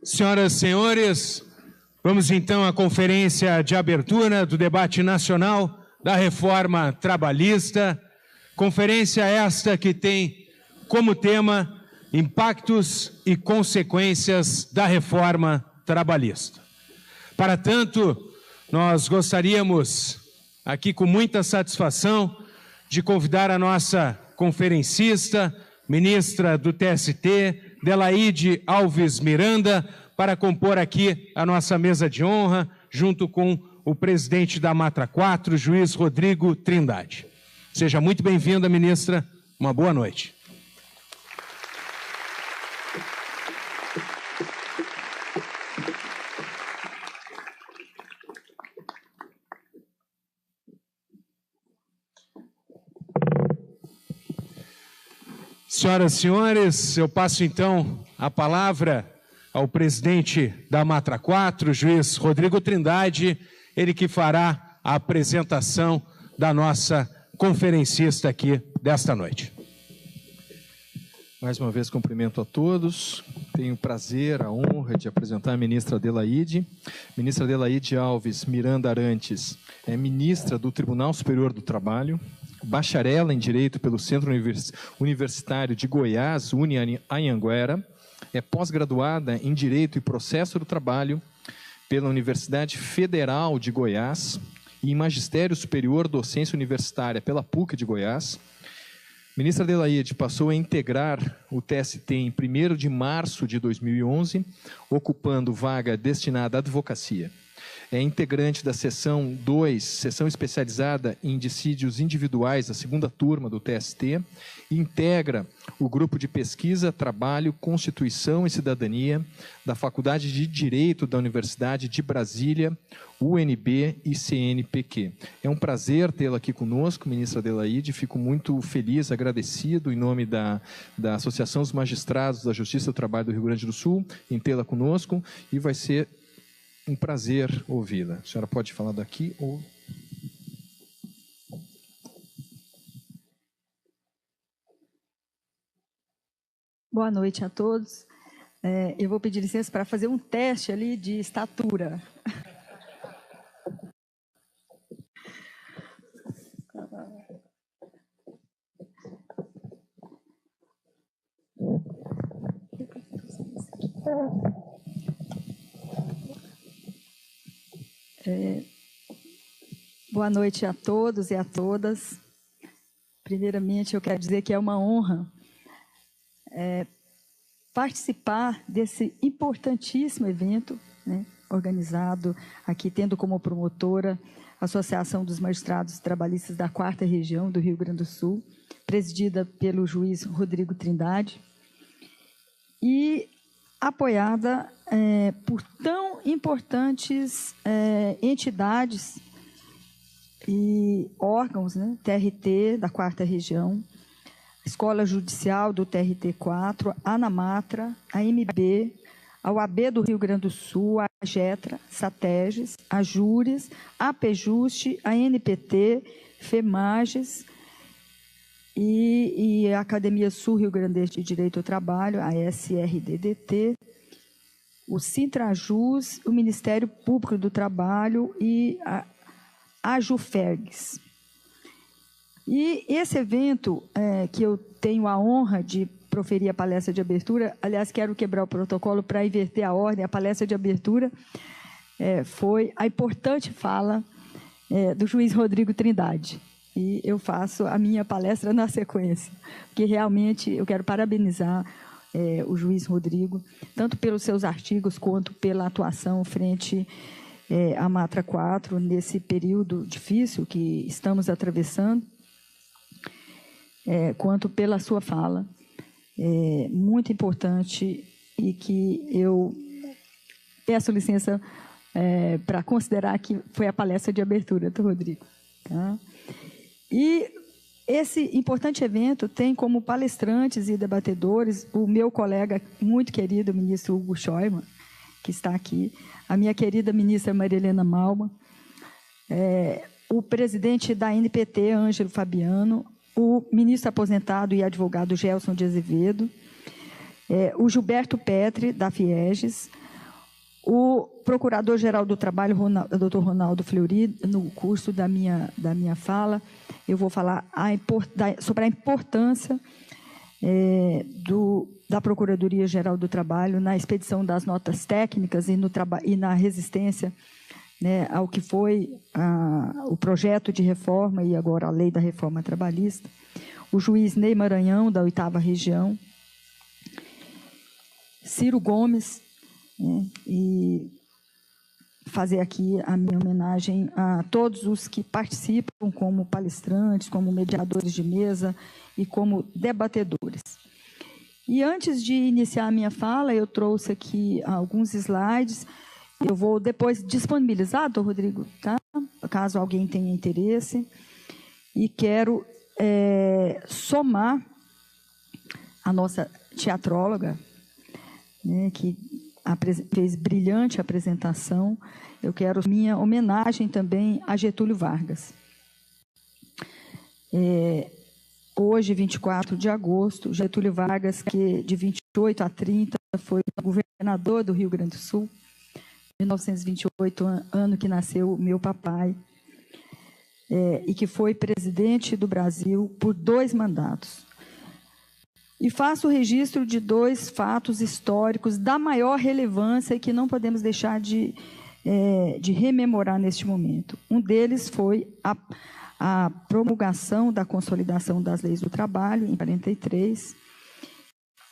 Senhoras e senhores, vamos então à conferência de abertura do debate nacional da reforma trabalhista. Conferência esta que tem como tema impactos e consequências da reforma trabalhista. Para tanto, nós gostaríamos, aqui com muita satisfação, de convidar a nossa conferencista, ministra do TST, Delaide Alves Miranda, para compor aqui a nossa mesa de honra, junto com o presidente da Matra 4, juiz Rodrigo Trindade. Seja muito bem-vinda, ministra. Uma boa noite. Senhoras e senhores, eu passo então a palavra ao presidente da Matra 4, juiz Rodrigo Trindade, ele que fará a apresentação da nossa conferencista aqui desta noite. Mais uma vez cumprimento a todos, tenho o prazer, a honra de apresentar a ministra Delaide. Ministra Delaide Alves Miranda Arantes é ministra do Tribunal Superior do Trabalho, bacharela em Direito pelo Centro Universitário de Goiás, Anhanguera, é pós-graduada em Direito e Processo do Trabalho pela Universidade Federal de Goiás e em Magistério Superior Docência Universitária pela PUC de Goiás. Ministra Delaide passou a integrar o TST em 1º de março de 2011, ocupando vaga destinada à advocacia. É integrante da seção 2, seção especializada em dissídios individuais, a 2ª turma do TST, e integra o grupo de pesquisa, trabalho, Constituição e Cidadania da Faculdade de Direito da Universidade de Brasília, UNB e CNPq. É um prazer tê-la aqui conosco, ministra Delaide, fico muito feliz, agradecido em nome da Associação dos Magistrados da Justiça do Trabalho do Rio Grande do Sul, em tê-la conosco, e vai ser um prazer ouvi-la. A senhora pode falar daqui ou... Boa noite a todos. Eu vou pedir licença para fazer um teste ali de estatura. Boa noite a todos e a todas. Primeiramente, eu quero dizer que é uma honra participar desse importantíssimo evento, né, organizado aqui, tendo como promotora a Associação dos Magistrados Trabalhistas da 4ª Região do Rio Grande do Sul, presidida pelo juiz Rodrigo Trindade, e apoiada por tão importantes entidades e órgãos, né, TRT da 4ª Região, Escola Judicial do TRT4, a ANAMATRA, a MB, a UAB do Rio Grande do Sul, a GETRA, SATEGES, a JURES, a PEJUST, a NPT, FEMAGES e a Academia Sul Rio Grandense de Direito ao Trabalho, a SRDDT, o Sintrajus, o Ministério Público do Trabalho e a JUFERGS. E esse evento, que eu tenho a honra de proferir a palestra de abertura, aliás, quero quebrar o protocolo para inverter a ordem, a palestra de abertura foi a importante fala do juiz Rodrigo Trindade. E eu faço a minha palestra na sequência, porque realmente eu quero parabenizar o juiz Rodrigo, tanto pelos seus artigos quanto pela atuação frente à Matra 4, nesse período difícil que estamos atravessando, quanto pela sua fala, muito importante, e que eu peço licença para considerar que foi a palestra de abertura do Rodrigo. Tá? E esse importante evento tem como palestrantes e debatedores o meu colega muito querido, o ministro Hugo Scheuermann, que está aqui, a minha querida ministra Maria Helena Malma, o presidente da NPT, Ângelo Fabiano, o ministro aposentado e advogado Gelson de Azevedo, o Gilberto Petri, da FIEGES, O Procurador-Geral do Trabalho, Dr. Ronaldo Fleury, no curso da minha fala, eu vou falar sobre a importância da Procuradoria-Geral do Trabalho na expedição das notas técnicas e na resistência, né, ao que foi o projeto de reforma e agora a lei da reforma trabalhista. O juiz Ney Maranhão, da 8ª Região, Ciro Gomes, né, e fazer aqui a minha homenagem a todos os que participam como palestrantes, como mediadores de mesa e como debatedores. E antes de iniciar a minha fala, eu trouxe aqui alguns slides. Eu vou depois disponibilizar, doutor Rodrigo, tá? Caso alguém tenha interesse. E quero somar a nossa teatróloga, né, que fez brilhante apresentação. Eu quero minha homenagem também a Getúlio Vargas. Hoje, 24 de agosto, Getúlio Vargas, que de 28 a 30 foi governador do Rio Grande do Sul, 1928, ano que nasceu meu papai, e que foi presidente do Brasil por 2 mandatos. E faço o registro de 2 fatos históricos da maior relevância e que não podemos deixar de rememorar neste momento. Um deles foi a promulgação da consolidação das leis do trabalho, em 43,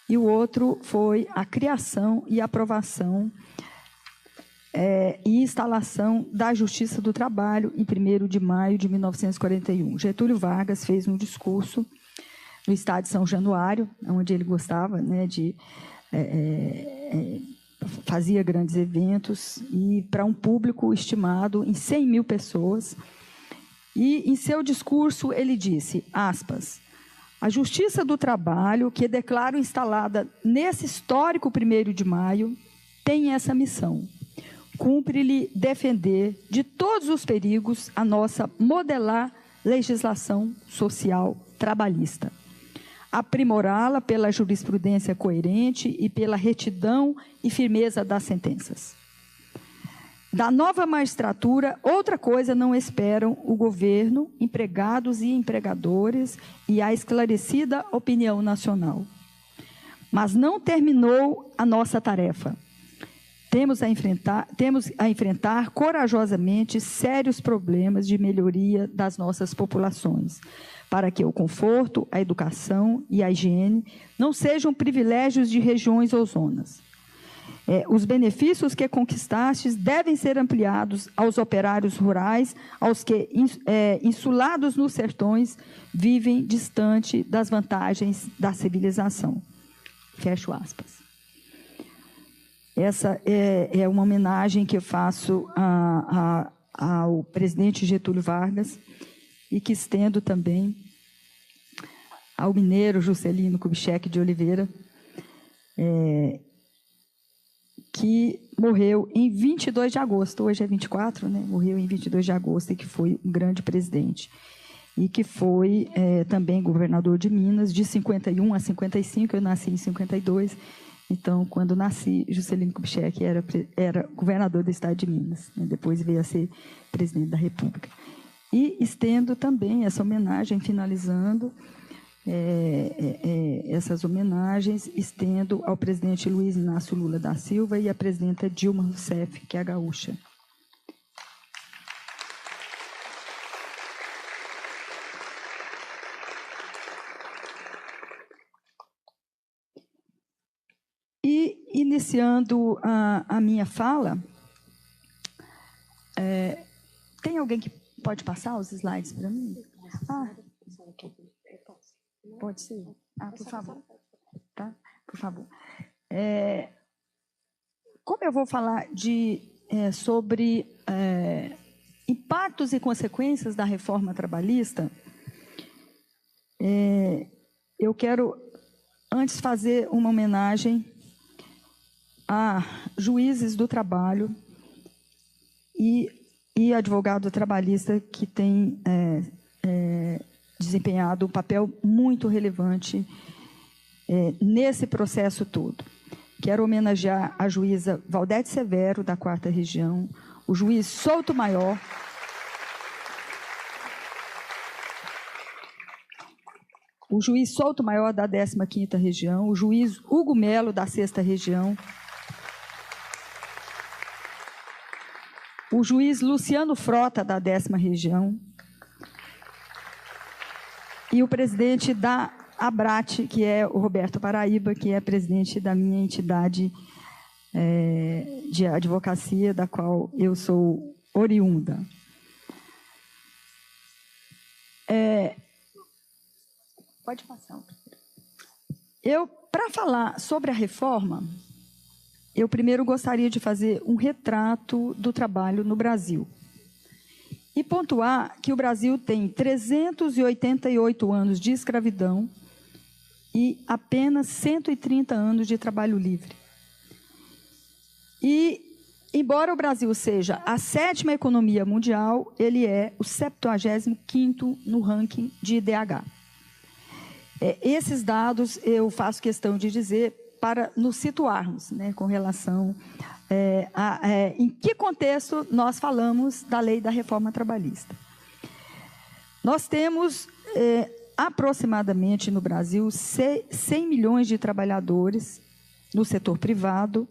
e o outro foi a criação e aprovação e instalação da Justiça do Trabalho, em 1º de maio de 1941. Getúlio Vargas fez um discurso no estádio de São Januário, onde ele gostava, né, fazia grandes eventos, e para um público estimado em 100 mil pessoas. E em seu discurso ele disse, aspas, a Justiça do Trabalho, que declaro instalada nesse histórico 1º de maio, tem essa missão. Cumpre-lhe defender de todos os perigos a nossa modelar legislação social trabalhista, aprimorá-la pela jurisprudência coerente e pela retidão e firmeza das sentenças. Da nova magistratura, outra coisa não esperam o governo, empregados e empregadores e a esclarecida opinião nacional. Mas não terminou a nossa tarefa. Temos a enfrentar corajosamente sérios problemas de melhoria das nossas populações, para que o conforto, a educação e a higiene não sejam privilégios de regiões ou zonas. Os benefícios que conquistastes devem ser ampliados aos operários rurais, aos que, insulados nos sertões, vivem distante das vantagens da civilização. Fecho aspas. Essa é uma homenagem que eu faço ao presidente Getúlio Vargas e que estendo também ao mineiro Juscelino Kubitschek de Oliveira, que morreu em 22 de agosto, hoje é 24, né? Morreu em 22 de agosto e que foi um grande presidente. E que foi também governador de Minas, de 51 a 55, eu nasci em 52, então, quando nasci, Juscelino Kubitschek era governador do estado de Minas, né? Depois veio a ser presidente da República. E estendo também essa homenagem, finalizando, essas homenagens, estendo ao presidente Luiz Inácio Lula da Silva e à presidenta Dilma Rousseff, que é a gaúcha. E, iniciando a minha fala, tem alguém que pode passar os slides para mim? Pode ser? Por favor. Tá? Por favor. Como eu vou falar sobre impactos e consequências da reforma trabalhista, eu quero, antes, fazer uma homenagem a juízes do trabalho e advogado trabalhista que tem desempenhado um papel muito relevante nesse processo todo. quero homenagear a juíza Valdete Severo, da 4ª Região, o juiz Soutomaior, o juiz Soutomaior, da 15ª Região, o juiz Hugo Melo, da 6ª Região, o juiz Luciano Frota, da 10ª Região, e o presidente da ABRAT, que é o Roberto Paraíba, que é presidente da minha entidade de advocacia, da qual eu sou oriunda. Pode passar. Para falar sobre a reforma, eu primeiro gostaria de fazer um retrato do trabalho no Brasil. E pontuar que o Brasil tem 388 anos de escravidão e apenas 130 anos de trabalho livre. E, embora o Brasil seja a 7ª economia mundial, ele é o 75º no ranking de IDH. Esses dados eu faço questão de dizer para nos situarmos, né, com relação em que contexto nós falamos da lei da reforma trabalhista. Nós temos aproximadamente no Brasil 100 milhões de trabalhadores no setor privado,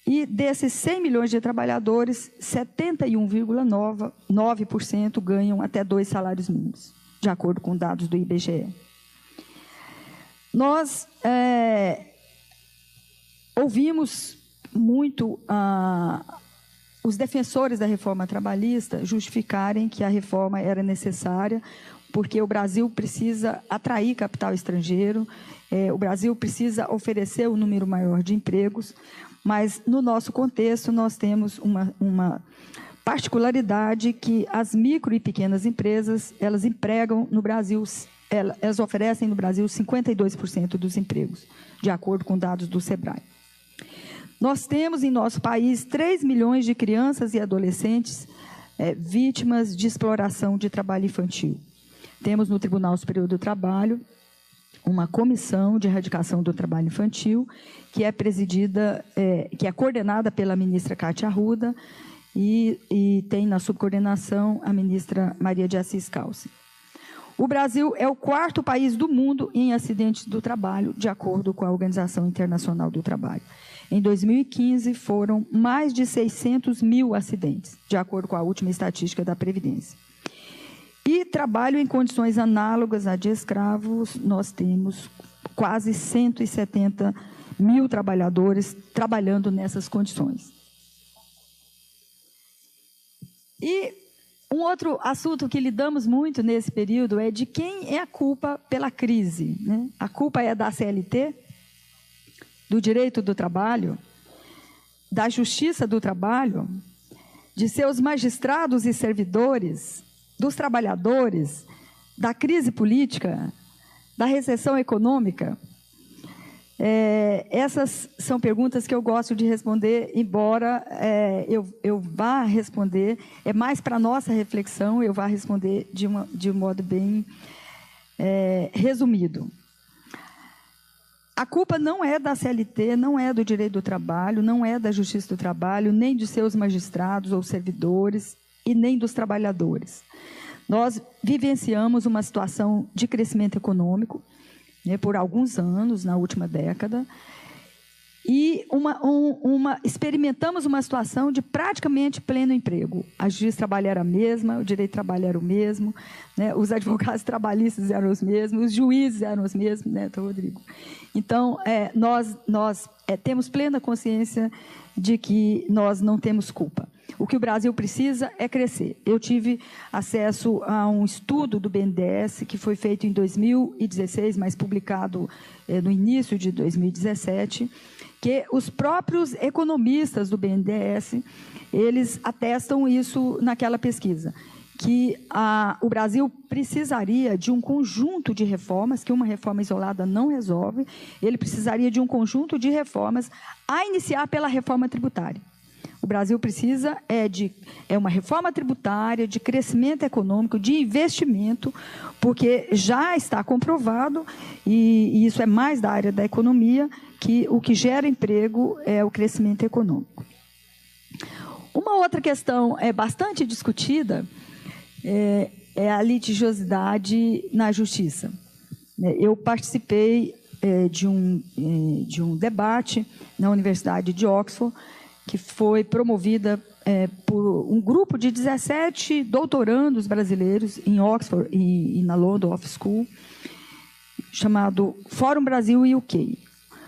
e desses 100 milhões de trabalhadores, 71,9% ganham até 2 salários mínimos, de acordo com dados do IBGE. Nós ouvimos muito os defensores da reforma trabalhista justificarem que a reforma era necessária, porque o Brasil precisa atrair capital estrangeiro, o Brasil precisa oferecer um número maior de empregos, mas, no nosso contexto, nós temos uma particularidade que as micro e pequenas empresas, elas empregam no Brasil, elas oferecem no Brasil 52% dos empregos, de acordo com dados do SEBRAE. Nós temos em nosso país 3 milhões de crianças e adolescentes vítimas de exploração de trabalho infantil. Temos no Tribunal Superior do Trabalho uma comissão de erradicação do trabalho infantil, que é presidida, que é coordenada pela ministra Cátia Arruda e tem na subcoordenação a ministra Maria de Assis Calci. O Brasil é o 4º país do mundo em acidentes do trabalho, de acordo com a Organização Internacional do Trabalho. Em 2015, foram mais de 600 mil acidentes, de acordo com a última estatística da Previdência. E trabalho em condições análogas à de escravos, nós temos quase 170 mil trabalhadores trabalhando nessas condições. E um outro assunto que lidamos muito nesse período é de quem é a culpa pela crise, né? A culpa é da CLT, do direito do trabalho, da justiça do trabalho, de seus magistrados e servidores, dos trabalhadores, da crise política, da recessão econômica? Essas são perguntas que eu gosto de responder, embora eu vá responder, é mais para a nossa reflexão, eu vá responder de um modo bem resumido. A culpa não é da CLT, não é do direito do trabalho, não é da justiça do trabalho, nem de seus magistrados ou servidores, e nem dos trabalhadores. Nós vivenciamos uma situação de crescimento econômico, né, por alguns anos, na última década, e experimentamos uma situação de praticamente pleno emprego. A justiça do trabalho era a mesma, o direito do trabalho era o mesmo, né, os advogados trabalhistas eram os mesmos, os juízes eram os mesmos, né, Rodrigo? Então, nós temos plena consciência de que nós não temos culpa. O que o Brasil precisa é crescer. Eu tive acesso a um estudo do BNDES, que foi feito em 2016, mas publicado no início de 2017, que os próprios economistas do BNDES, eles atestam isso naquela pesquisa, que o Brasil precisaria de um conjunto de reformas, que uma reforma isolada não resolve, ele precisaria de um conjunto de reformas, a iniciar pela reforma tributária. O Brasil precisa é uma reforma tributária, de crescimento econômico, de investimento, porque já está comprovado, e isso é mais da área da economia, que o que gera emprego é o crescimento econômico. Uma outra questão bastante discutida é a litigiosidade na justiça. Eu participei de um debate na Universidade de Oxford, que foi promovida por um grupo de 17 doutorandos brasileiros em Oxford e na London Off School, chamado Fórum Brasil e UK.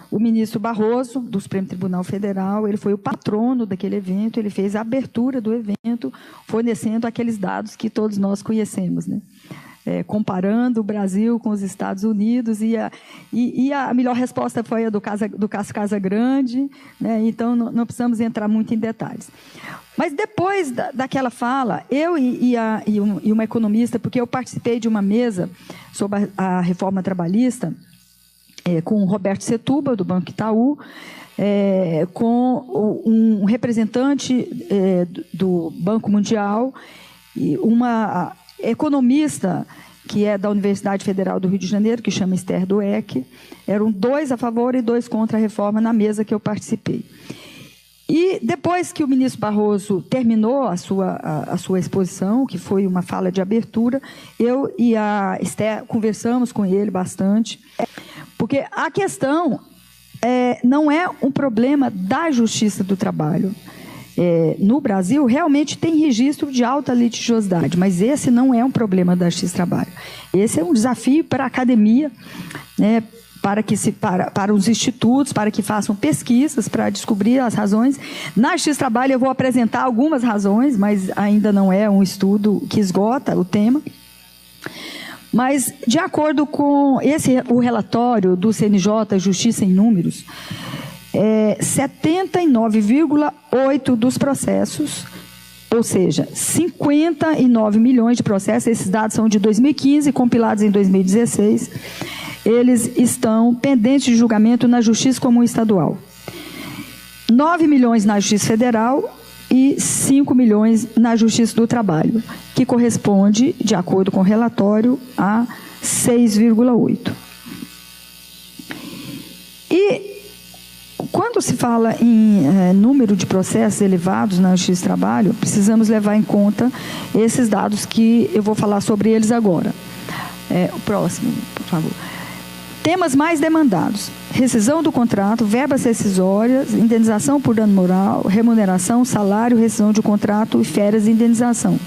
O ministro Barroso, do Supremo Tribunal Federal, ele foi o patrono daquele evento, ele fez a abertura do evento, fornecendo aqueles dados que todos nós conhecemos, né? Comparando o Brasil com os Estados Unidos, e a melhor resposta foi a do Casagrande, né? Então não precisamos entrar muito em detalhes. Mas depois daquela fala, eu e uma economista, porque eu participei de uma mesa sobre a reforma trabalhista, com o Roberto Setúbal, do Banco Itaú, com um representante do Banco Mundial e uma economista que é da Universidade Federal do Rio de Janeiro, que chama Esther Dweck. Eram 2 a favor e 2 contra a reforma na mesa que eu participei. E depois que o ministro Barroso terminou a sua exposição, que foi uma fala de abertura, eu e a Esther conversamos com ele bastante, porque a questão não é um problema da Justiça do Trabalho. No Brasil, realmente tem registro de alta litigiosidade, mas esse não é um problema da Justiça do Trabalho. Esse é um desafio para a academia, né, para os institutos, para que façam pesquisas para descobrir as razões. Na Justiça do Trabalho eu vou apresentar algumas razões, mas ainda não é um estudo que esgota o tema. Mas, de acordo com o relatório do CNJ, Justiça em Números, 79,8% dos processos, ou seja, 59 milhões de processos, esses dados são de 2015, compilados em 2016, eles estão pendentes de julgamento na Justiça Comum Estadual. 9 milhões na Justiça Federal e 5 milhões na Justiça do Trabalho, que corresponde, de acordo com o relatório, a 6,8%. E quando se fala em número de processos elevados na Justiça do Trabalho, precisamos levar em conta esses dados que eu vou falar sobre eles agora. O próximo, por favor. Temas mais demandados: rescisão do contrato, verbas rescisórias, indenização por dano moral, remuneração, salário, rescisão de contrato e férias de indenização.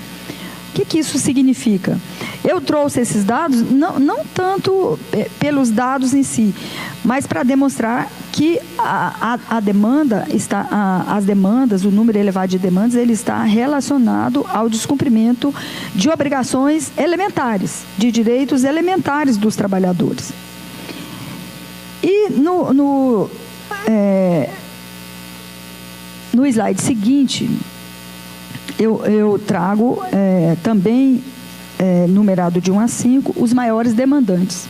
O que isso significa? Eu trouxe esses dados não tanto pelos dados em si, mas para demonstrar que a demanda as demandas, o número elevado de demandas, ele está relacionado ao descumprimento de obrigações elementares, de direitos elementares dos trabalhadores. E no slide seguinte, eu trago também, numerado de 1 a 5, os maiores demandantes.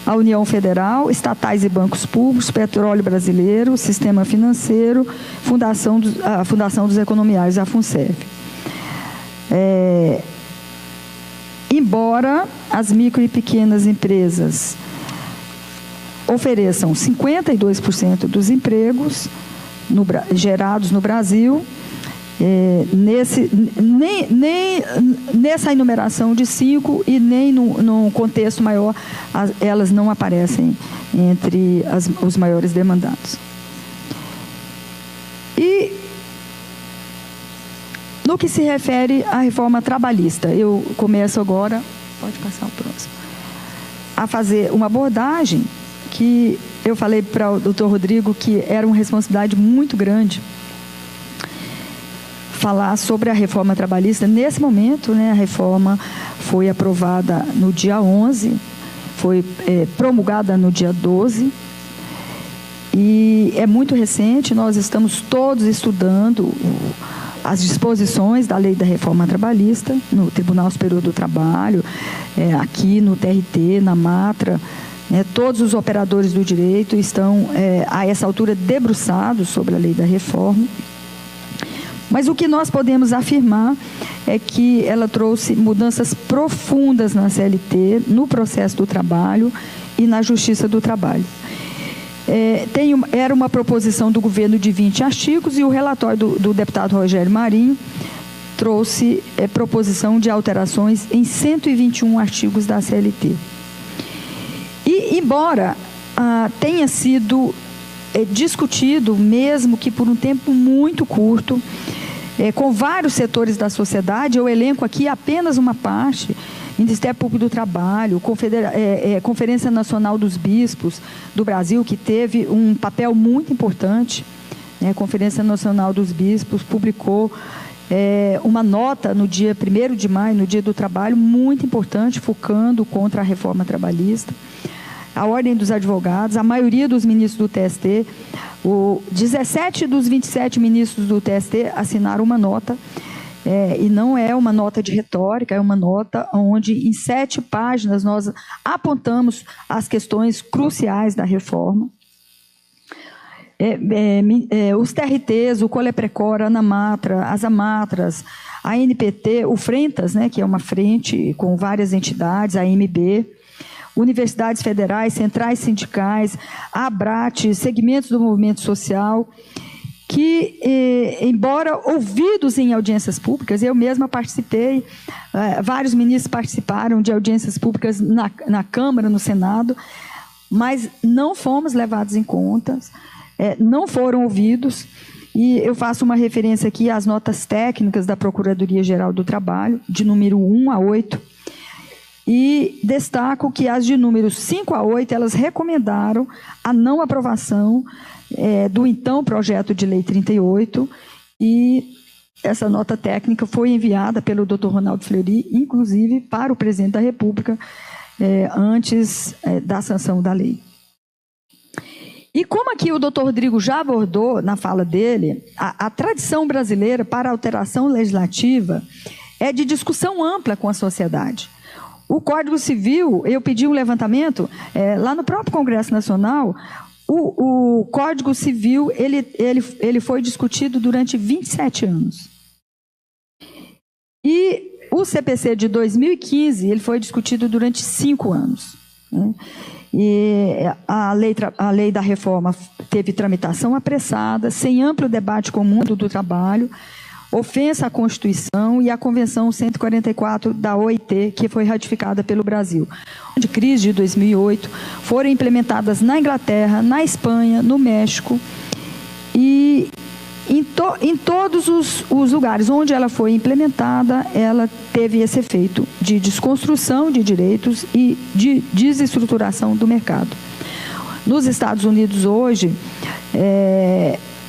A União Federal, estatais e bancos públicos, Petróleo Brasileiro, Sistema Financeiro, a Fundação dos Economiários, a FUNSEF. Embora as micro e pequenas empresas ofereçam 52% dos empregos gerados no Brasil, nessa enumeração de 5 e nem num contexto maior, elas não aparecem entre os maiores demandados. E no que se refere à reforma trabalhista, eu começo agora, pode passar o próximo, a fazer uma abordagem que eu falei para o doutor Rodrigo que era uma responsabilidade muito grande falar sobre a reforma trabalhista. Nesse momento, né, a reforma foi aprovada no dia 11, foi promulgada no dia 12, e é muito recente. Nós estamos todos estudando as disposições da lei da reforma trabalhista no Tribunal Superior do Trabalho, aqui no TRT, na Matra. Todos os operadores do direito estão, a essa altura, debruçados sobre a lei da reforma. Mas o que nós podemos afirmar é que ela trouxe mudanças profundas na CLT, no processo do trabalho e na justiça do trabalho. Era uma proposição do governo de 20 artigos e o relatório do deputado Rogério Marinho trouxe proposição de alterações em 121 artigos da CLT. E, embora tenha sido discutido, mesmo que por um tempo muito curto, com vários setores da sociedade, eu elenco aqui apenas uma parte: Ministério Público do Trabalho, Conferência Nacional dos Bispos do Brasil, que teve um papel muito importante. A Conferência Nacional dos Bispos publicou uma nota no dia 1º de maio, no Dia do Trabalho, muito importante, focando contra a reforma trabalhista. A Ordem dos Advogados, a maioria dos ministros do TST, 17 dos 27 ministros do TST assinaram uma nota, e não é uma nota de retórica, é uma nota onde em 7 páginas nós apontamos as questões cruciais da reforma. Os TRTs, o Coleprecor, a Anamatra, as Amatras, a NPT, o Frentas, que é uma frente com várias entidades, a AMB, universidades federais, centrais sindicais, a ABRAT, segmentos do movimento social, que, embora ouvidos em audiências públicas, eu mesma participei, vários ministros participaram de audiências públicas na Câmara, no Senado, mas não fomos levados em conta, não foram ouvidos, e eu faço uma referência aqui às notas técnicas da Procuradoria-Geral do Trabalho, de número 1 a 8, e destaco que as de números 5 a 8, elas recomendaram a não aprovação do então projeto de lei 38, e essa nota técnica foi enviada pelo Dr. Ronaldo Fleury, inclusive para o presidente da República, antes da sanção da lei. E como aqui o doutor Rodrigo já abordou na fala dele, a tradição brasileira para a alteração legislativa é de discussão ampla com a sociedade. O Código Civil, eu pedi um levantamento, lá no próprio Congresso Nacional, o Código Civil ele foi discutido durante 27 anos. E o CPC de 2015 ele foi discutido durante 5 anos. E a lei da reforma teve tramitação apressada, sem amplo debate com o mundo do trabalho, ofensa à Constituição e à Convenção 144 da OIT, que foi ratificada pelo Brasil. De crise de 2008, foram implementadas na Inglaterra, na Espanha, no México, e em todos os lugares onde ela foi implementada, ela teve esse efeito de desconstrução de direitos e de desestruturação do mercado. Nos Estados Unidos, hoje,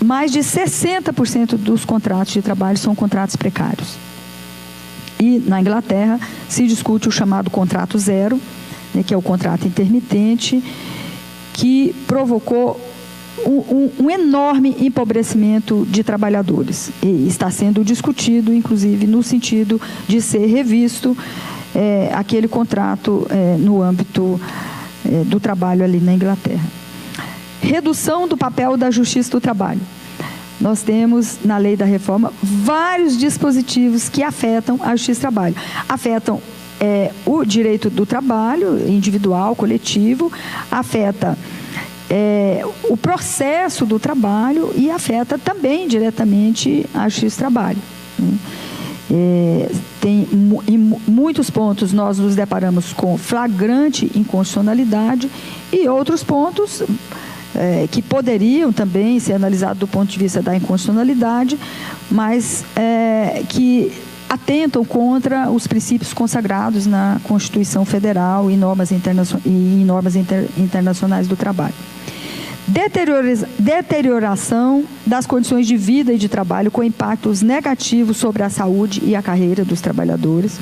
mais de 60% dos contratos de trabalho são contratos precários. E na Inglaterra se discute o chamado contrato zero, que é o contrato intermitente, que provocou um enorme empobrecimento de trabalhadores. E está sendo discutido, inclusive, no sentido de ser revisto aquele contrato no âmbito do trabalho ali na Inglaterra. Redução do papel da Justiça do Trabalho. Nós temos, na lei da reforma, vários dispositivos que afetam a Justiça do Trabalho. Afetam o direito do trabalho, individual, coletivo, afeta o processo do trabalho e afeta também diretamente a Justiça do Trabalho. Em muitos pontos nós nos deparamos com flagrante inconstitucionalidade e outros pontos que poderiam também ser analisados do ponto de vista da inconstitucionalidade, mas que atentam contra os princípios consagrados na Constituição Federal e normas internacionais do trabalho. Deterioração das condições de vida e de trabalho com impactos negativos sobre a saúde e a carreira dos trabalhadores.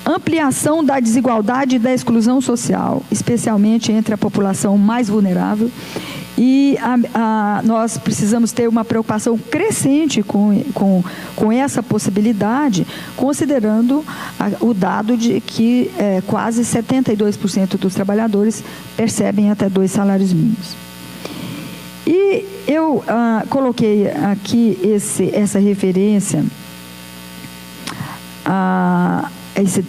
Ampliação da desigualdade e da exclusão social, especialmente entre a população mais vulnerável. E nós precisamos ter uma preocupação crescente com essa possibilidade, considerando o dado de que quase 72% dos trabalhadores percebem até 2 salários mínimos. E eu coloquei aqui essa referência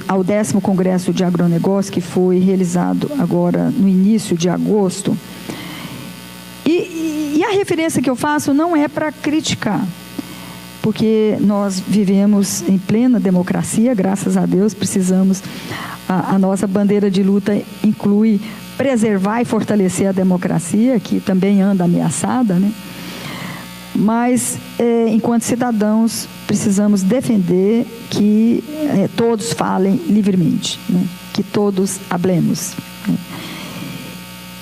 ao 10º Congresso de Agronegócio, que foi realizado agora no início de agosto. E a referência que eu faço não é para criticar, porque nós vivemos em plena democracia, graças a Deus, precisamos, a nossa bandeira de luta inclui preservar e fortalecer a democracia, que também anda ameaçada, né? Mas, enquanto cidadãos, precisamos defender que todos falem livremente, né? Que todos hablemos, né?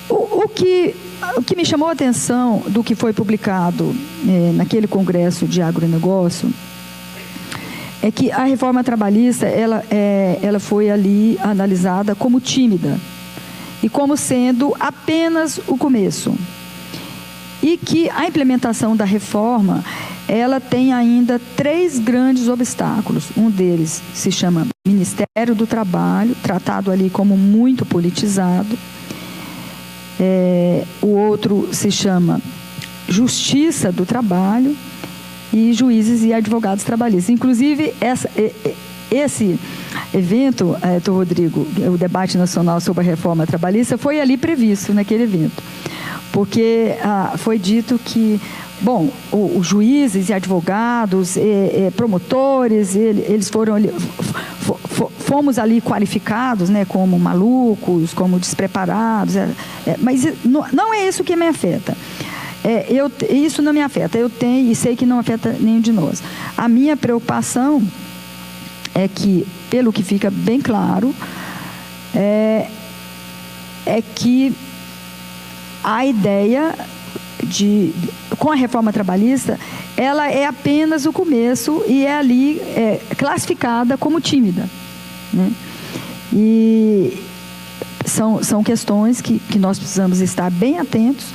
O que me chamou a atenção do que foi publicado naquele Congresso de Agronegócio é que a reforma trabalhista ela foi ali analisada como tímida e como sendo apenas o começo. E que a implementação da reforma, ela tem ainda 3 grandes obstáculos. Um deles se chama Ministério do Trabalho, tratado ali como muito politizado. O outro se chama Justiça do Trabalho e Juízes e Advogados Trabalhistas. Inclusive, esse evento, Rodrigo, o debate nacional sobre a reforma trabalhista, foi ali previsto naquele evento. Porque foi dito que, bom, os juízes e advogados, promotores, eles foram ali, fomos ali qualificados, né, como malucos, como despreparados, mas não é isso que me afeta. Isso não me afeta, eu tenho e sei que não afeta nenhum de nós. A minha preocupação é que, pelo que fica bem claro, é que a ideia com a reforma trabalhista, ela é apenas o começo e é ali classificada como tímida, né? E são questões que nós precisamos estar bem atentos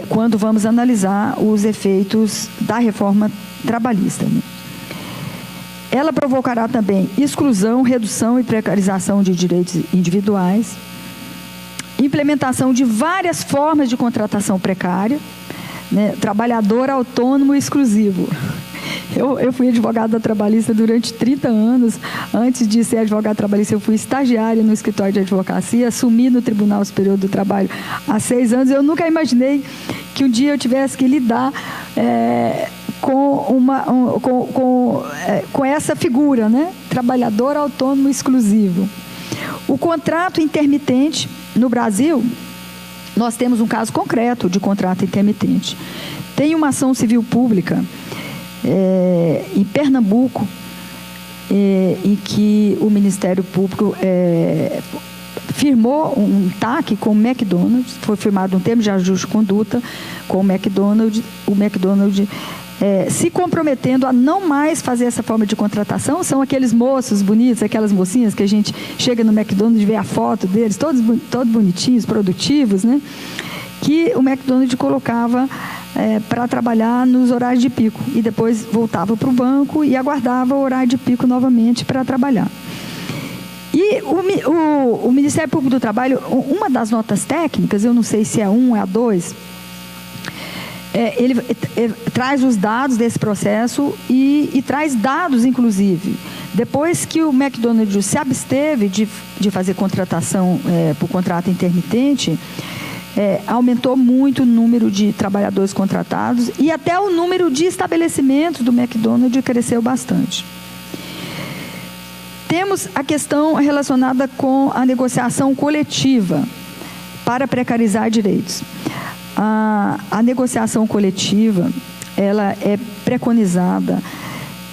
quando vamos analisar os efeitos da reforma trabalhista, né? Ela provocará também exclusão, redução e precarização de direitos individuais, implementação de várias formas de contratação precária, né? Trabalhador autônomo exclusivo. Eu fui advogada trabalhista durante 30 anos. Antes de ser advogada trabalhista, eu fui estagiária no escritório de advocacia, assumi no Tribunal Superior do Trabalho há 6 anos. Eu nunca imaginei que um dia eu tivesse que lidar com essa figura, né? Trabalhador autônomo exclusivo. O contrato intermitente, no Brasil, nós temos um caso concreto de contrato intermitente. Tem uma ação civil pública em Pernambuco, em que o Ministério Público firmou um TAC com o McDonald's, foi firmado um termo de ajuste de conduta com o McDonald's, se comprometendo a não mais fazer essa forma de contratação. São aqueles moços bonitos, aquelas mocinhas que a gente chega no McDonald's e vê a foto deles, todos bonitinhos, produtivos, né? Que o McDonald's colocava para trabalhar nos horários de pico e depois voltava para o banco e aguardava o horário de pico novamente para trabalhar. E o Ministério Público do Trabalho, uma das notas técnicas, eu não sei se é 1 ou é 2, ele traz os dados desse processo e traz dados, inclusive. Depois que o McDonald's se absteve de fazer contratação por contrato intermitente, aumentou muito o número de trabalhadores contratados e até o número de estabelecimentos do McDonald's cresceu bastante. Temos a questão relacionada com a negociação coletiva para precarizar direitos. A negociação coletiva, ela é preconizada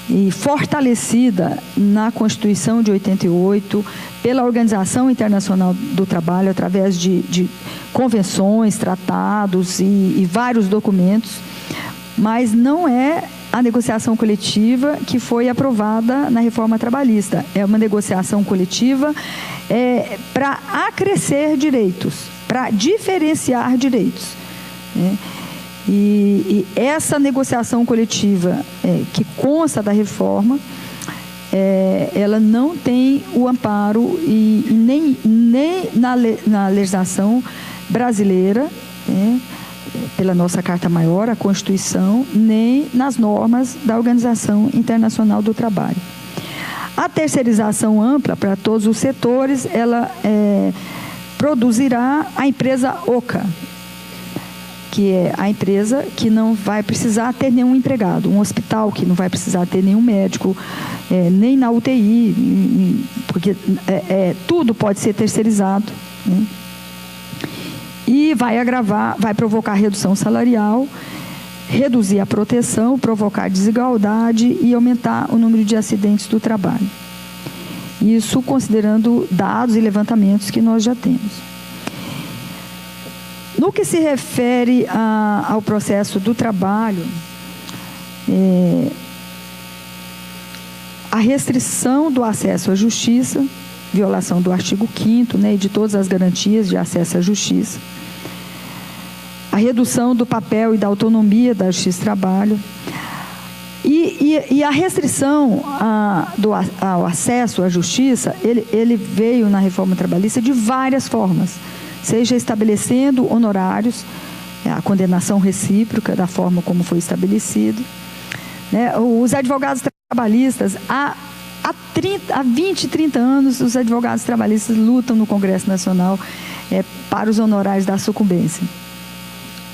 e fortalecida na Constituição de 88 pela Organização Internacional do Trabalho, através de convenções, tratados e vários documentos, mas não é a negociação coletiva que foi aprovada na reforma trabalhista. É uma negociação coletiva para acrescer direitos, para diferenciar direitos, né? E essa negociação coletiva que consta da reforma, ela não tem o amparo nem na legislação brasileira né, pela nossa Carta Maior, a Constituição, nem nas normas da Organização Internacional do Trabalho. A terceirização ampla para todos os setores, ela produzirá a empresa OCA, que é a empresa que não vai precisar ter nenhum empregado, um hospital que não vai precisar ter nenhum médico, nem na UTI, porque tudo pode ser terceirizado, né? E vai provocar redução salarial, reduzir a proteção, provocar desigualdade e aumentar o número de acidentes do trabalho. Isso considerando dados e levantamentos que nós já temos. No que se refere ao processo do trabalho, a restrição do acesso à justiça, violação do artigo 5º, né, e de todas as garantias de acesso à justiça, a redução do papel e da autonomia da Justiça do Trabalho e a restrição ao acesso à justiça, ele veio na reforma trabalhista de várias formas, seja estabelecendo honorários, a condenação recíproca da forma como foi estabelecido, né? Os advogados trabalhistas, há 20, 30 anos, os advogados trabalhistas lutam no Congresso Nacional para os honorários da sucumbência.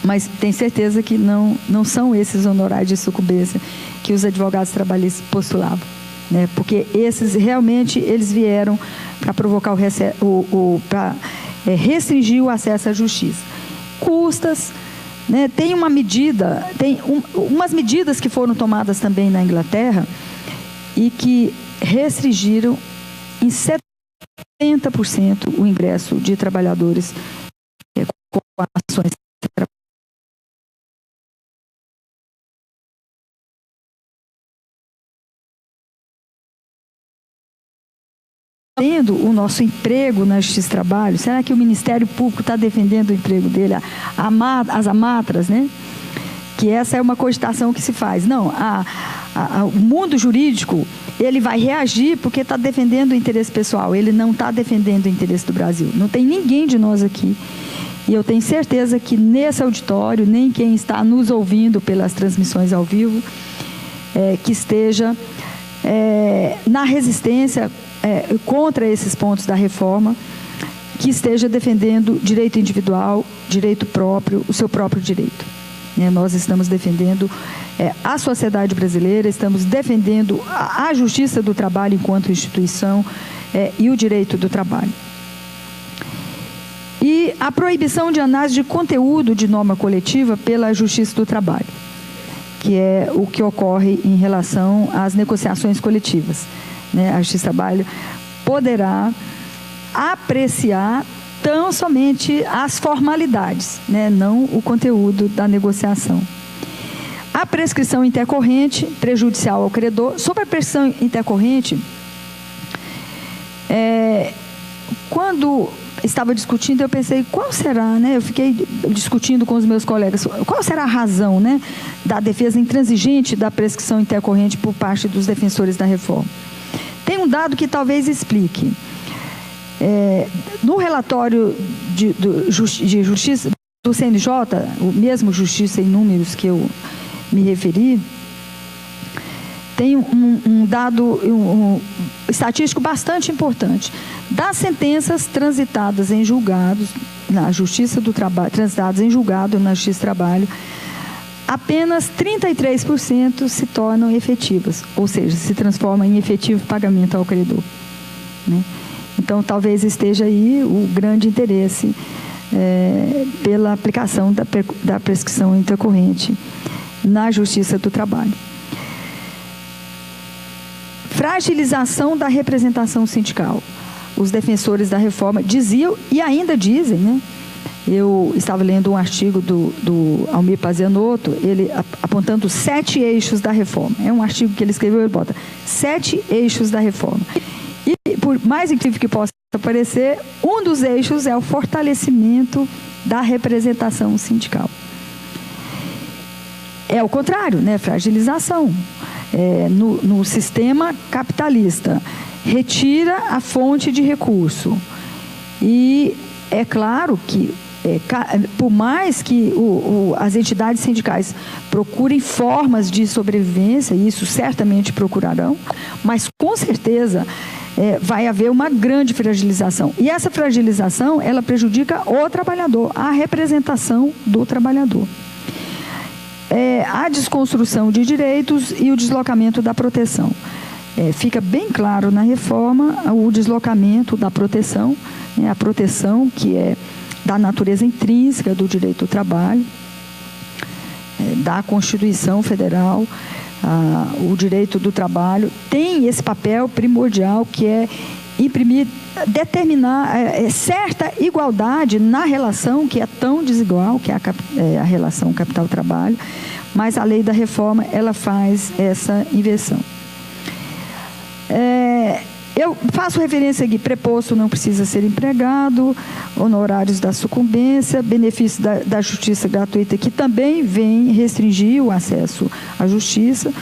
Mas tenho certeza que não são esses honorários de sucumbência que os advogados trabalhistas postulavam, né? Porque esses realmente eles vieram para provocar para restringir o acesso à justiça. Custas, né? Tem umas medidas que foram tomadas também na Inglaterra e que restringiram em 70% o ingresso de trabalhadores com ações defendendo o nosso emprego na Justiça do Trabalho. Será que o Ministério Público está defendendo o emprego dele? As amatras, né? Que essa é uma cogitação que se faz. Não, o mundo jurídico, ele vai reagir porque está defendendo o interesse pessoal, ele não está defendendo o interesse do Brasil. Não tem ninguém de nós aqui, e eu tenho certeza que nesse auditório, nem quem está nos ouvindo pelas transmissões ao vivo, que esteja na resistência contra esses pontos da reforma, que esteja defendendo direito individual, direito próprio, o seu próprio direito. Nós estamos defendendo a sociedade brasileira, estamos defendendo a justiça do trabalho enquanto instituição e o direito do trabalho. E a proibição de análise de conteúdo de norma coletiva pela Justiça do Trabalho, que é o que ocorre em relação às negociações coletivas. A Justiça do Trabalho poderá apreciar tão somente as formalidades, não o conteúdo da negociação. A prescrição intercorrente, prejudicial ao credor. Sobre a prescrição intercorrente, quando estava discutindo, eu pensei, qual será, eu fiquei discutindo com os meus colegas, qual será a razão, da defesa intransigente da prescrição intercorrente por parte dos defensores da reforma? Tem um dado que talvez explique. No relatório de justiça do CNJ, o mesmo Justiça em Números que eu me referi, tem um dado estatístico bastante importante. Das sentenças transitadas em julgados na Justiça do Trabalho, transitadas em julgado na Justiça do Trabalho, apenas 33% se tornam efetivas, ou seja, se transformam em efetivo pagamento ao credor. Então, talvez esteja aí o grande interesse pela aplicação da prescrição intercorrente na Justiça do Trabalho. Fragilização da representação sindical. Os defensores da reforma diziam e ainda dizem, Eu estava lendo um artigo do Almir Pazianotto, ele apontando 7 eixos da reforma. É um artigo que ele escreveu, ele bota 7 eixos da reforma. E, por mais incrível que possa parecer, um dos eixos é o fortalecimento da representação sindical. É o contrário, fragilização. No sistema capitalista, retira a fonte de recurso. E é claro que por mais que as entidades sindicais procurem formas de sobrevivência, e isso certamente procurarão, mas com certeza vai haver uma grande fragilização. E essa fragilização, ela prejudica o trabalhador, a representação do trabalhador. A desconstrução de direitos e o deslocamento da proteção. Fica bem claro na reforma o deslocamento da proteção, né, a proteção que é da natureza intrínseca do direito do trabalho, da Constituição Federal. O direito do trabalho tem esse papel primordial que é determinar certa igualdade na relação que é tão desigual, que é a relação capital-trabalho, mas a lei da reforma, ela faz essa inversão. Eu faço referência aqui, preposto não precisa ser empregado, honorários da sucumbência, benefícios da justiça gratuita, que também vem restringir o acesso à justiça,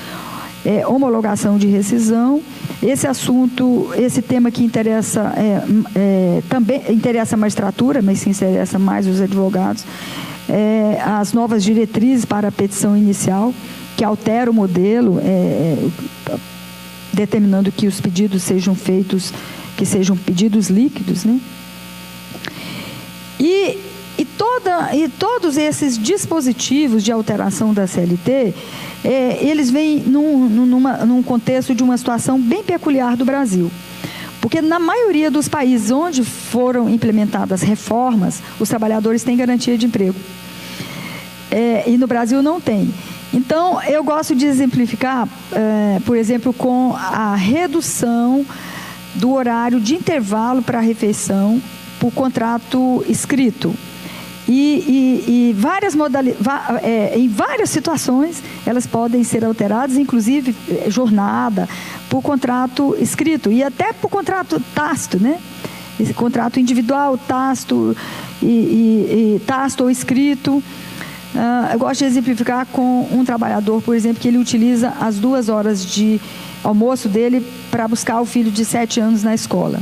homologação de rescisão. Esse assunto, esse tema que interessa, também interessa a magistratura, mas se interessa mais os advogados, as novas diretrizes para a petição inicial, que altera o modelo, determinando que os pedidos sejam feitos, que sejam pedidos líquidos, né? E todos esses dispositivos de alteração da CLT, eles vêm num contexto de uma situação bem peculiar do Brasil. Porque na maioria dos países onde foram implementadas reformas, os trabalhadores têm garantia de emprego. E no Brasil não tem. Então, eu gosto de exemplificar, por exemplo, com a redução do horário de intervalo para a refeição por contrato escrito. E várias em várias situações, elas podem ser alteradas, inclusive jornada, por contrato escrito e até por contrato tácito, né? Esse contrato individual, tácito, tácito ou escrito. Eu gosto de exemplificar com um trabalhador, por exemplo, que ele utiliza as 2 horas de almoço dele para buscar o filho de 7 anos na escola.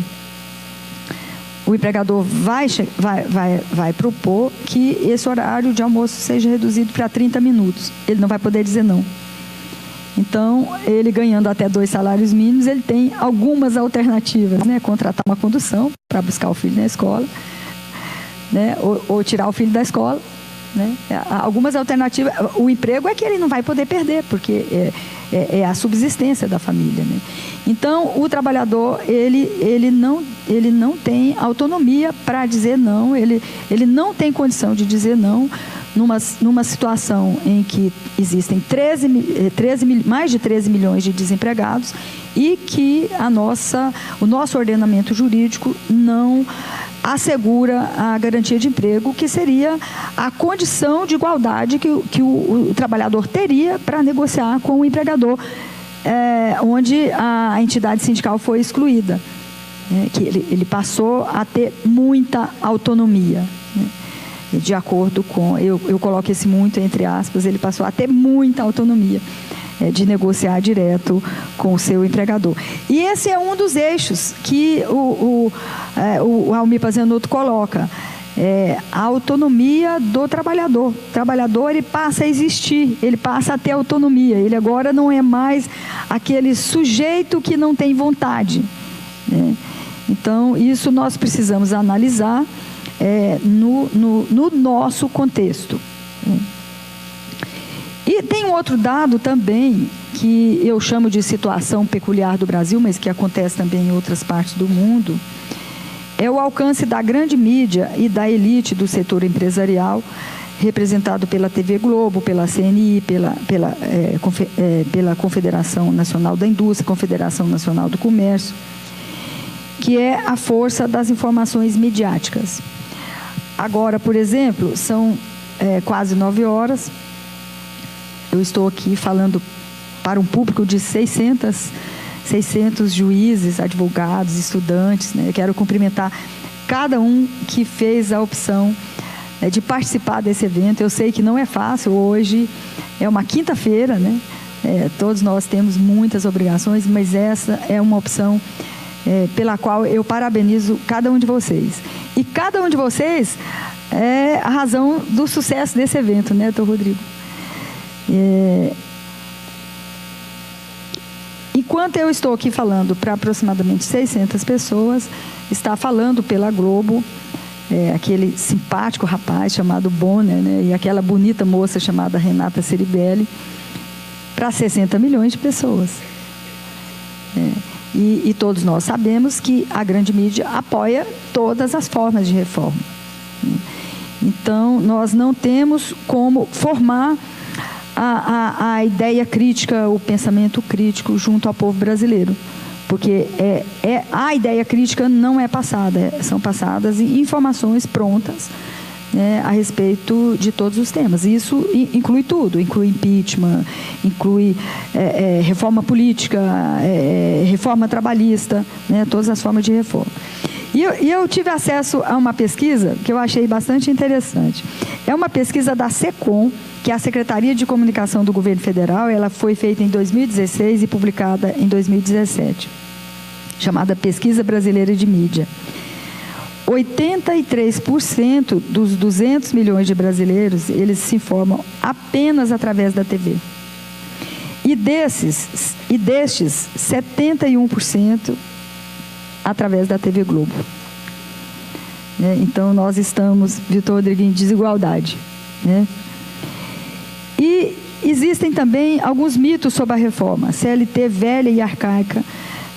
O empregador vai propor que esse horário de almoço seja reduzido para 30 minutos. Ele não vai poder dizer não. Então, ele ganhando até 2 salários mínimos, ele tem algumas alternativas, né? Contratar uma condução para buscar o filho na escola, né? Ou tirar o filho da escola. Né? Algumas alternativas. O emprego é que ele não vai poder perder, porque é a subsistência da família, né? Então, o trabalhador ele não tem autonomia para dizer não, ele não tem condição de dizer não numa situação em que existem mais de 13 milhões de desempregados e que o nosso ordenamento jurídico não assegura a garantia de emprego, que seria a condição de igualdade que o trabalhador teria para negociar com o empregador, onde a entidade sindical foi excluída, que ele passou a ter muita autonomia, né? De acordo com, eu coloco esse muito entre aspas, ele passou a ter muita autonomia de negociar direto com o seu empregador. E esse é um dos eixos que o Almir Pazianotto coloca, a autonomia do trabalhador. O trabalhador, ele passa a existir, ele passa a ter autonomia, ele agora não é mais aquele sujeito que não tem vontade, né? Então, isso nós precisamos analisar no nosso contexto, né? E tem um outro dado também, que eu chamo de situação peculiar do Brasil, mas que acontece também em outras partes do mundo, é o alcance da grande mídia e da elite do setor empresarial, representado pela TV Globo, pela CNI, pela Confederação Nacional da Indústria, Confederação Nacional do Comércio, que é a força das informações midiáticas. Agora, por exemplo, são quase 9 horas, eu estou aqui falando para um público de 600 juízes, advogados, estudantes, né? Eu quero cumprimentar cada um que fez a opção de participar desse evento. Eu sei que não é fácil, hoje é uma quinta-feira, né? Todos nós temos muitas obrigações, mas essa é uma opção pela qual eu parabenizo cada um de vocês. E cada um de vocês é a razão do sucesso desse evento, né, doutor Rodrigo? Enquanto eu estou aqui falando para aproximadamente 600 pessoas, está falando pela Globo aquele simpático rapaz chamado Bonner, né, e aquela bonita moça chamada Renata Ceribelli, para 60 milhões de pessoas. E todos nós sabemos que a grande mídia apoia todas as formas de reforma. Então, nós não temos como formar a ideia crítica, o pensamento crítico junto ao povo brasileiro. Porque a ideia crítica não é passada, são passadas informações prontas, né, a respeito de todos os temas. Isso inclui tudo, inclui impeachment, inclui reforma política, reforma trabalhista, né, todas as formas de reforma. E eu tive acesso a uma pesquisa que eu achei bastante interessante. É uma pesquisa da SECOM, que é a Secretaria de Comunicação do Governo Federal. Ela foi feita em 2016 e publicada em 2017, chamada Pesquisa Brasileira de Mídia. 83% dos 200 milhões de brasileiros, eles se informam apenas através da TV. E destes, 71% através da TV Globo. Então, nós estamos, Vitor Rodrigo, em desigualdade. Né? E existem também alguns mitos sobre a reforma. A CLT velha e arcaica.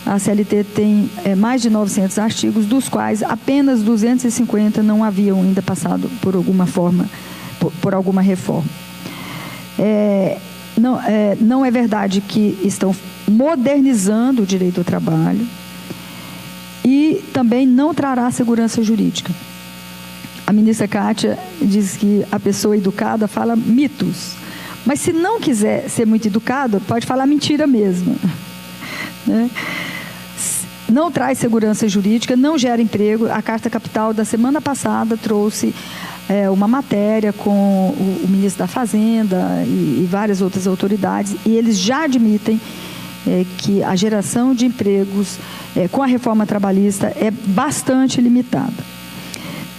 A CLT tem mais de 900 artigos, dos quais apenas 250 não haviam ainda passado por alguma forma, por alguma reforma. Não é verdade que estão modernizando o direito ao trabalho e também não trará segurança jurídica. A ministra Kátia diz que a pessoa educada fala mitos, mas se não quiser ser muito educado, pode falar mentira mesmo. Né? Não traz segurança jurídica, não gera emprego. A Carta Capital da semana passada trouxe uma matéria com o ministro da Fazenda e várias outras autoridades, e eles já admitem que a geração de empregos com a reforma trabalhista é bastante limitada.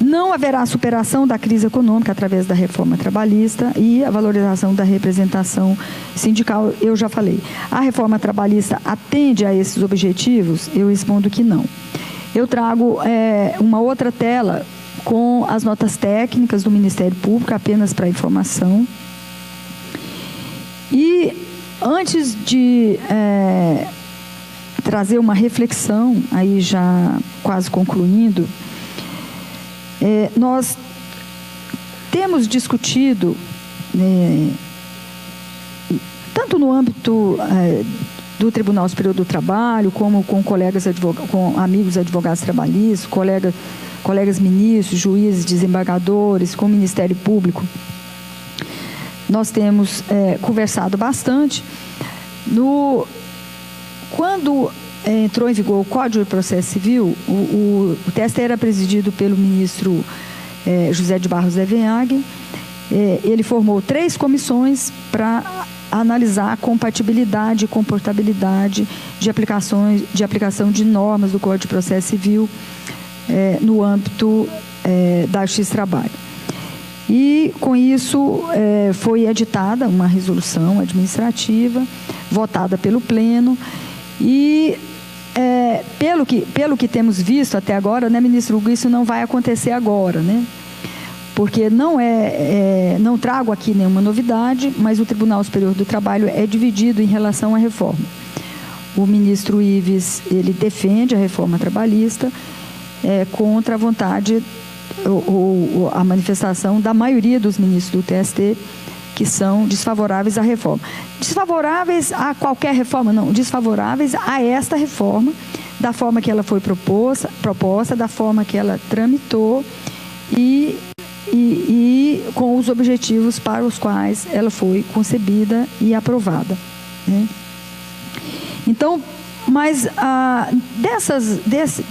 Não haverá superação da crise econômica através da reforma trabalhista e a valorização da representação sindical, eu já falei. A reforma trabalhista atende a esses objetivos? Eu respondo que não. Eu trago uma outra tela com as notas técnicas do Ministério Público, apenas para informação. E antes de trazer uma reflexão, aí já quase concluindo, nós temos discutido, tanto no âmbito do Tribunal Superior do Trabalho, como com colegas com amigos advogados trabalhistas, colegas ministros, juízes, desembargadores, com o Ministério Público. Nós temos conversado bastante. Quando entrou em vigor o Código de Processo Civil, o TST era presidido pelo ministro José de Barros Levenhagen. Ele formou 3 comissões para analisar a compatibilidade e comportabilidade de aplicação de normas do Código de Processo Civil no âmbito da Justiça do Trabalho. E, com isso, foi editada uma resolução administrativa, votada pelo Pleno, e pelo que temos visto até agora, né, ministro Hugo, isso não vai acontecer agora, né? Porque não trago aqui nenhuma novidade, mas o Tribunal Superior do Trabalho é dividido em relação à reforma. O ministro Ives, ele defende a reforma trabalhista contra a vontade ou a manifestação da maioria dos ministros do TST, que são desfavoráveis à reforma. Desfavoráveis a qualquer reforma, não, desfavoráveis a esta reforma, da forma que ela foi proposta, da forma que ela tramitou e com os objetivos para os quais ela foi concebida e aprovada. Né? Então, mas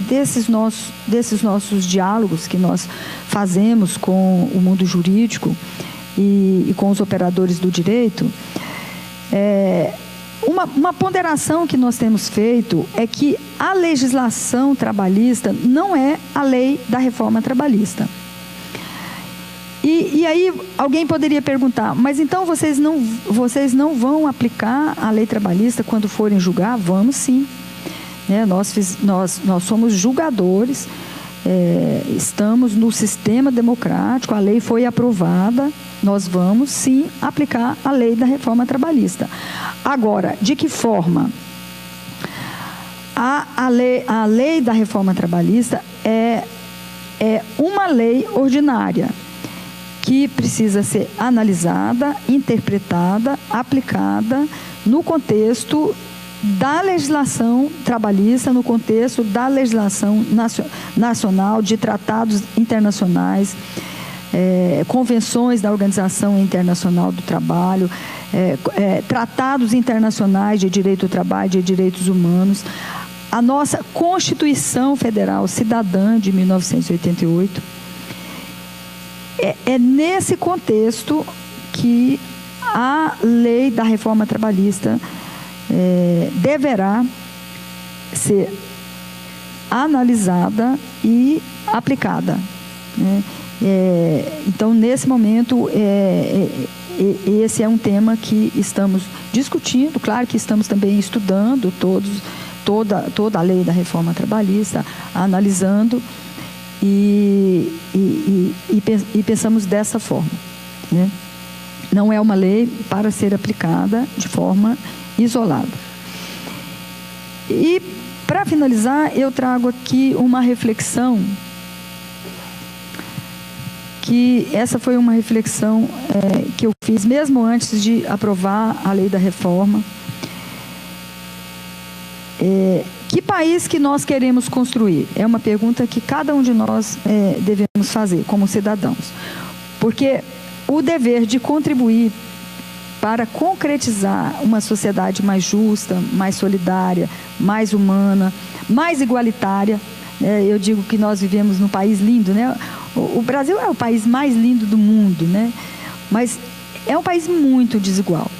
desses nossos diálogos que nós fazemos com o mundo jurídico e com os operadores do direito, uma ponderação que nós temos feito é que a legislação trabalhista não é a lei da reforma trabalhista. E aí alguém poderia perguntar, mas então vocês não vão aplicar a lei trabalhista quando forem julgar? Vamos sim. Nós somos julgadores, estamos no sistema democrático, a lei foi aprovada, nós vamos sim aplicar a lei da reforma trabalhista. Agora, de que forma? A lei da reforma trabalhista é uma lei ordinária que precisa ser analisada, interpretada, aplicada no contexto da legislação trabalhista, no contexto da legislação nacional, de tratados internacionais, convenções da Organização Internacional do Trabalho, tratados internacionais de direito do trabalho, de direitos humanos, a nossa Constituição Federal Cidadã de 1988. É nesse contexto que a lei da reforma trabalhista deverá ser analisada e aplicada, né? Então, nesse momento, esse é um tema que estamos discutindo. Claro que estamos também estudando toda a lei da reforma trabalhista, analisando e pensamos dessa forma, né? Não é uma lei para ser aplicada de forma isolada. E, para finalizar, eu trago aqui uma reflexão, que essa foi uma reflexão que eu fiz mesmo antes de aprovar a lei da reforma. Que país que nós queremos construir? É uma pergunta que cada um de nós devemos fazer como cidadãos. Porque o dever de contribuir para concretizar uma sociedade mais justa, mais solidária, mais humana, mais igualitária. Eu digo que nós vivemos num país lindo, né? O Brasil é o país mais lindo do mundo, né? Mas é um país muito desigual.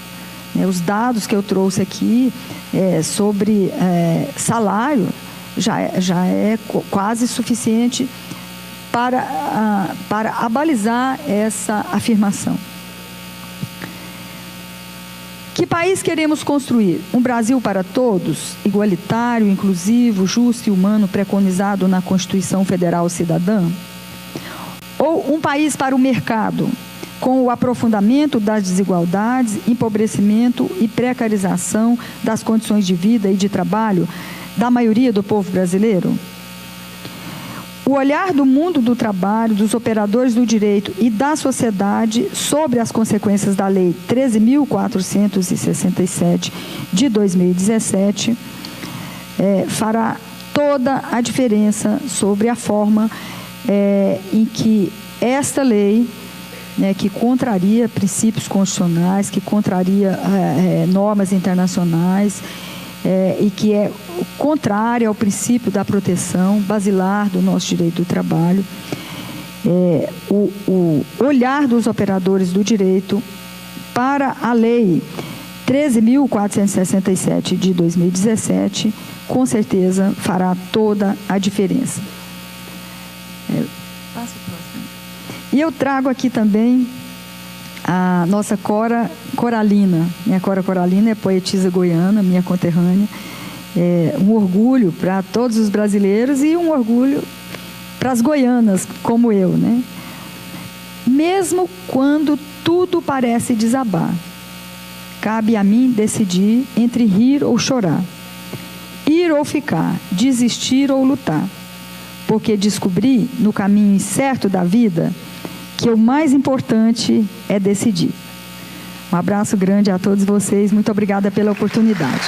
Os dados que eu trouxe aqui sobre salário já é quase suficiente para abalizar essa afirmação. Que país queremos construir? Um Brasil para todos, igualitário, inclusivo, justo e humano, preconizado na Constituição Federal Cidadã? Ou um país para o mercado, com o aprofundamento das desigualdades, empobrecimento e precarização das condições de vida e de trabalho da maioria do povo brasileiro? O olhar do mundo do trabalho, dos operadores do direito e da sociedade sobre as consequências da Lei 13.467 de 2017 fará toda a diferença sobre a forma em que esta lei, que contraria princípios constitucionais, que contraria normas internacionais, e que é contrária ao princípio da proteção basilar do nosso direito do trabalho, o olhar dos operadores do direito para a Lei 13.467 de 2017, com certeza fará toda a diferença. E eu trago aqui também a nossa Cora Coralina. Minha Cora Coralina é poetisa goiana, minha conterrânea. Um orgulho para todos os brasileiros e um orgulho para as goianas, como eu, né? Mesmo quando tudo parece desabar, cabe a mim decidir entre rir ou chorar, ir ou ficar, desistir ou lutar, porque descobri no caminho incerto da vida que o mais importante é decidir. Um abraço grande a todos vocês. Muito obrigada pela oportunidade.